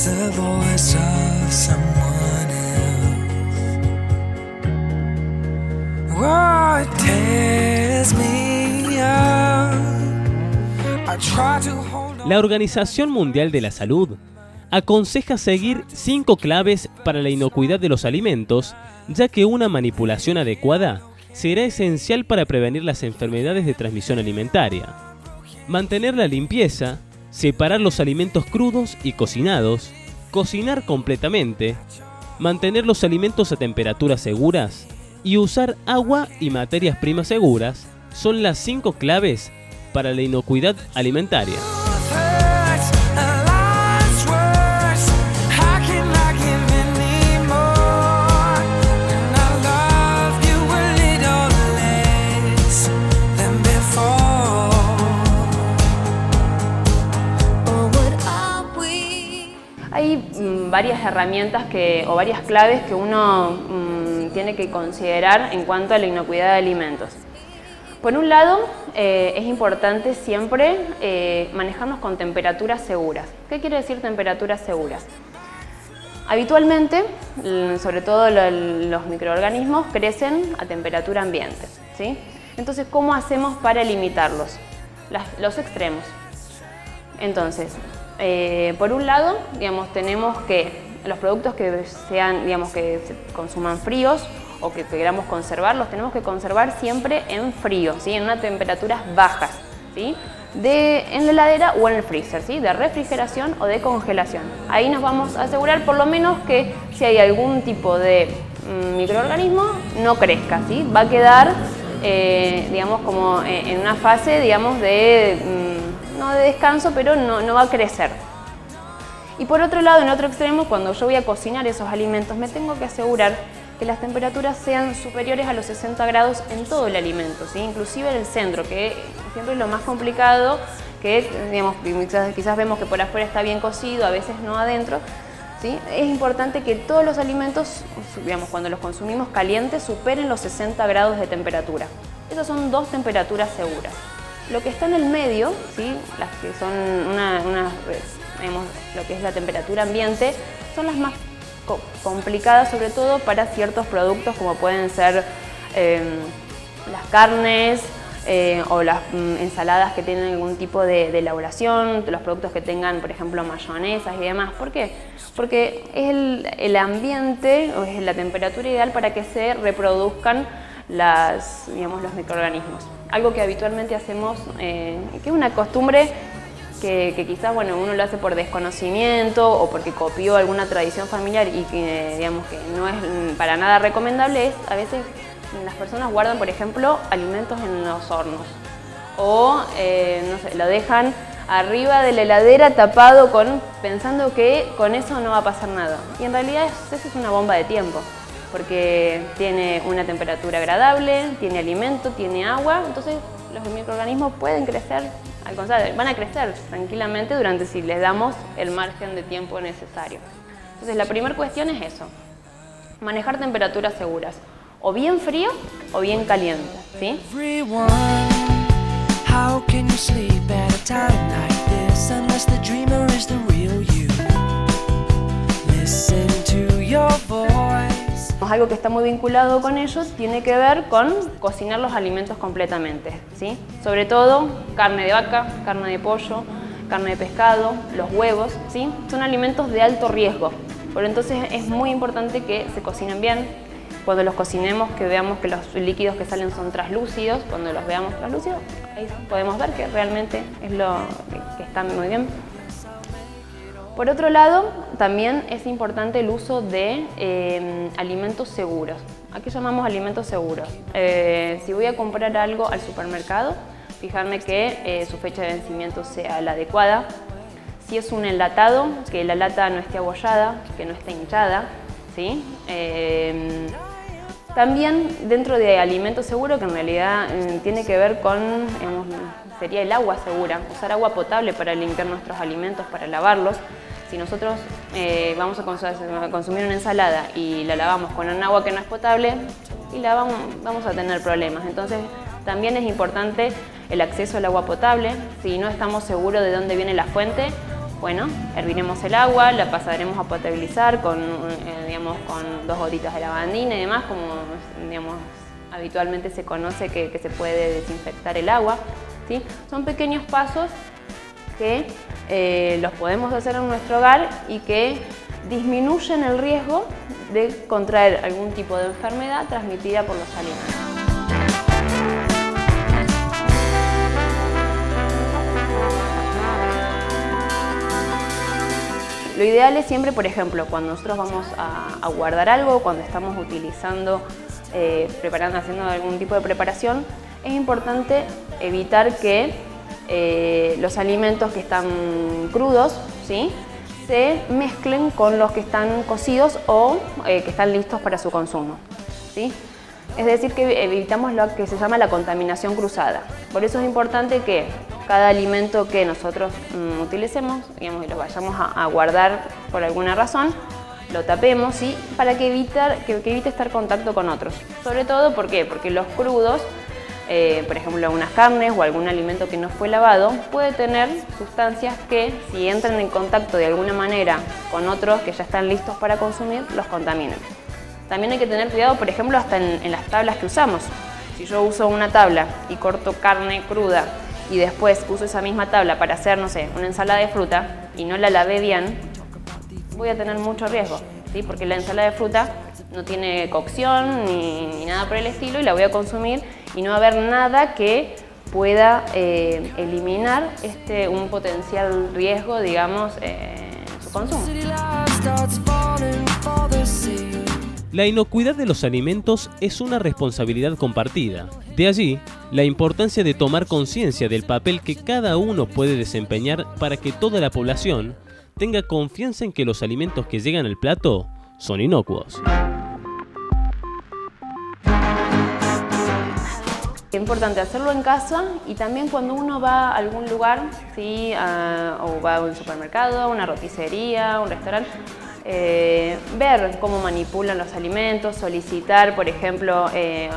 the voice of someone else. Oh, it tears me up. I try to hold on. La Organización Mundial de la Salud aconseja seguir 5 claves para la inocuidad de los alimentos, ya que una manipulación adecuada será esencial para prevenir las enfermedades de transmisión alimentaria. Mantener la limpieza, separar los alimentos crudos y cocinados, cocinar completamente, mantener los alimentos a temperaturas seguras y usar agua y materias primas seguras son las 5 claves para la inocuidad alimentaria. Hay varias herramientas o varias claves que uno tiene que considerar en cuanto a la inocuidad de alimentos. Por un lado, es importante siempre manejarnos con temperaturas seguras. ¿Qué quiere decir temperaturas seguras? Habitualmente, sobre todo los microorganismos, crecen a temperatura ambiente, ¿sí? Entonces, ¿cómo hacemos para limitarlos? Los extremos. Entonces, por un lado, digamos, tenemos que los productos que sean, digamos, que se consuman fríos o que queramos conservar, los tenemos que conservar siempre en frío, ¿sí? En unas temperaturas bajas, ¿sí? En la heladera o en el freezer, ¿sí? De refrigeración o de congelación. Ahí nos vamos a asegurar por lo menos que si hay algún tipo de microorganismo no crezca, ¿sí? Va a quedar, digamos, como en una fase, digamos, no de descanso, pero no va a crecer. Y por otro lado, en otro extremo, cuando yo voy a cocinar esos alimentos, me tengo que asegurar que las temperaturas sean superiores a los 60 grados en todo el alimento, ¿sí? Inclusive en el centro, que siempre es lo más complicado, que digamos, quizás vemos que por afuera está bien cocido, a veces no adentro, ¿sí? Es importante que todos los alimentos, digamos, cuando los consumimos calientes, superen los 60 grados de temperatura. Esas son 2 temperaturas seguras. Lo que está en el medio, ¿sí? Las que son digamos, lo que es la temperatura ambiente, son las más complicadas, sobre todo para ciertos productos como pueden ser las carnes o las ensaladas que tienen algún tipo de elaboración, los productos que tengan, por ejemplo, mayonesas y demás. ¿Por qué? Porque es el ambiente, o es la temperatura ideal para que se reproduzcan digamos, los microorganismos. Algo que habitualmente hacemos, que es una costumbre que quizás, bueno, uno lo hace por desconocimiento o porque copió alguna tradición familiar y que, digamos, que no es para nada recomendable, es a veces las personas guardan, por ejemplo, alimentos en los hornos o, no sé, lo dejan arriba de la heladera tapado pensando que con eso no va a pasar nada. Y en realidad eso es una bomba de tiempo, porque tiene una temperatura agradable, tiene alimento, tiene agua, entonces los microorganismos pueden crecer, al contrario, van a crecer tranquilamente si les damos el margen de tiempo necesario. Entonces la primera cuestión es eso, manejar temperaturas seguras, o bien frío o bien caliente, ¿sí? How can you sleep at a time like this unless the dreamer is the real you? Listen to your voice. Algo que está muy vinculado con ello tiene que ver con cocinar los alimentos completamente, ¿sí? Sobre todo carne de vaca, carne de pollo, carne de pescado, los huevos, ¿sí? Son alimentos de alto riesgo, por entonces es muy importante que se cocinen bien. Cuando los cocinemos, que veamos que los líquidos que salen son translúcidos. Cuando los veamos translúcidos, ahí podemos ver que realmente es lo que está muy bien. Por otro lado, también es importante el uso de alimentos seguros. ¿A qué llamamos alimentos seguros? Si voy a comprar algo al supermercado, fijarme que su fecha de vencimiento sea la adecuada. Si es un enlatado, que la lata no esté abollada, que no esté hinchada, ¿sí? También dentro de alimentos seguros, que en realidad tiene que ver con, sería el agua segura, usar agua potable para limpiar nuestros alimentos, para lavarlos. Si nosotros vamos a consumir una ensalada y la lavamos con un agua que no es potable, vamos a tener problemas. Entonces también es importante el acceso al agua potable. Si no estamos seguros de dónde viene la fuente, Bueno, herviremos el agua, la pasaremos a potabilizar con, digamos, con 2 gotitas de lavandina y demás, como digamos, habitualmente se conoce que se puede desinfectar el agua, ¿sí? Son pequeños pasos que los podemos hacer en nuestro hogar y que disminuyen el riesgo de contraer algún tipo de enfermedad transmitida por los alimentos. Lo ideal es siempre, por ejemplo, cuando nosotros vamos a guardar algo, cuando estamos utilizando, haciendo algún tipo de preparación, es importante evitar que los alimentos que están crudos, ¿sí?, se mezclen con los que están cocidos o que están listos para su consumo, ¿sí? Es decir, que evitamos lo que se llama la contaminación cruzada. Por eso es importante que cada alimento que nosotros utilicemos, digamos, y lo vayamos a guardar por alguna razón, lo tapemos, ¿sí?, para que evite estar en contacto con otros. Sobre todo, ¿por qué? Porque los crudos, por ejemplo, algunas carnes o algún alimento que no fue lavado, puede tener sustancias que, si entran en contacto de alguna manera con otros que ya están listos para consumir, los contaminan. También hay que tener cuidado, por ejemplo, hasta en las tablas que usamos. Si yo uso una tabla y corto carne cruda y después uso esa misma tabla para hacer, no sé, una ensalada de fruta y no la lavé bien, voy a tener mucho riesgo, ¿sí? Porque la ensalada de fruta no tiene cocción ni nada por el estilo y la voy a consumir y no va a haber nada que pueda eliminar un potencial riesgo, digamos, en su consumo. La inocuidad de los alimentos es una responsabilidad compartida. De allí, la importancia de tomar conciencia del papel que cada uno puede desempeñar para que toda la población tenga confianza en que los alimentos que llegan al plato son inocuos. Es importante hacerlo en casa y también cuando uno va a algún lugar, ¿sí?, o va a un supermercado, a una roticería, un restaurante, ver cómo manipulan los alimentos, solicitar, por ejemplo,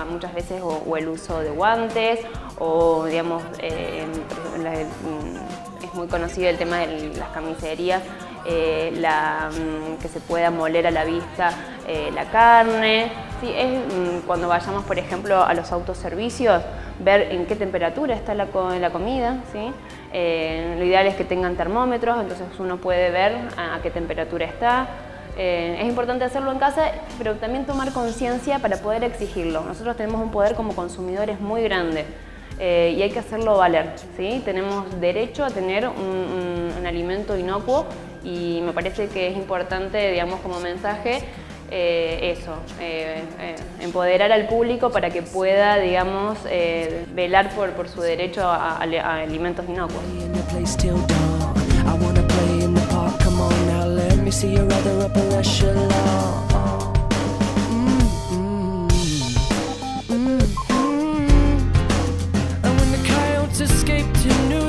muchas veces o el uso de guantes o, digamos, es muy conocido el tema de las carnicerías, que se pueda moler a la vista la carne. Sí, cuando vayamos, por ejemplo, a los autoservicios, ver en qué temperatura está la comida, ¿sí? Lo ideal es que tengan termómetros, entonces uno puede ver a qué temperatura está. Es importante hacerlo en casa, pero también tomar conciencia para poder exigirlo. Nosotros tenemos un poder como consumidores muy grande y hay que hacerlo valer, ¿sí? Tenemos derecho a tener un alimento inocuo y me parece que es importante, digamos, como mensaje, empoderar al público para que pueda, digamos, velar por su derecho a alimentos inocuos. Escaped to New